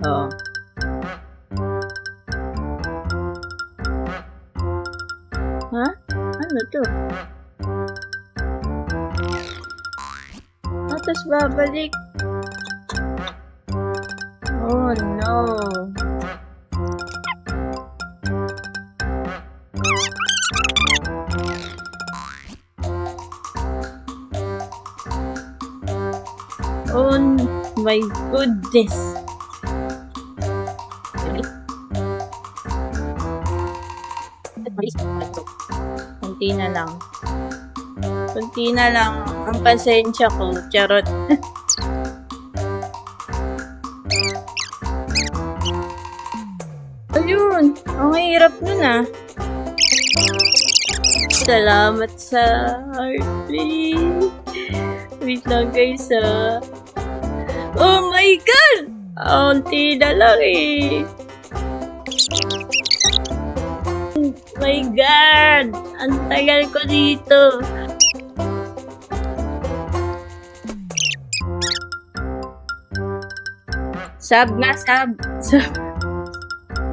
Oh. Ha? Ano to? Tapos babalik. Oh no. Oh my goodness. Kunti na lang. Kunti na lang ang pasensya ko. Charot. Ayun. Ang hirap nun ah. Salamat sa heartbeat. Wait lang guys ah. Oh my God! Unti na lang eh. Oh my God! Ang tagal ko dito. Sub na, sub. Sub.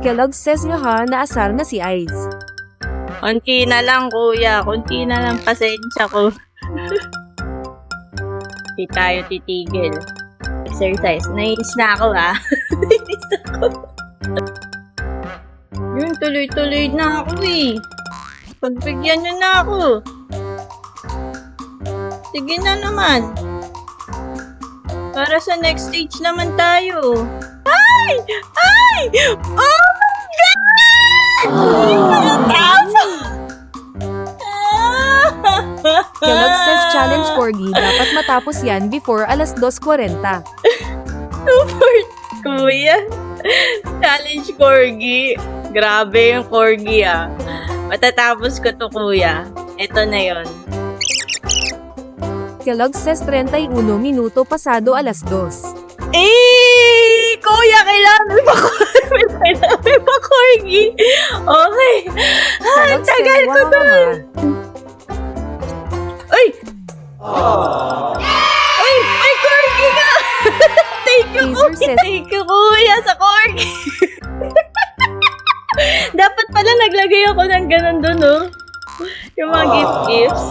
Kellogg says nyo ha, naasar na si Ice. Kunti na lang kuya. Kunti na lang pasensya ko. Hindi tayo titigil. Exercise. Nainis na ako ha. Nainis na ako. Yun, tuloy-tuloy na ako eh. Pagbigyan nyo na ako. Sige na naman. Para sa next stage naman tayo. Ay! Ay! Oh my God! Kellogg says challenge Corgi, dapat matapos yan before 2:40. Support, kuya. Challenge Corgi. Grabe yung Corgi ah. Matatapos ko to kuya. Ito na yon. Kellogg says 31 minuto pasado 2:00. Eh! Kuya, kailangan mo pa Corgi. Okay. Kellogg says Tagal ko wow, dun. Ay! Ay! Ay, Corgi na! Thank you, Teaser kuya. says- Thank you, kuya, sa Corgi. Dapat pala naglagay ako ng ganun dun, oh. Yung mga gifts.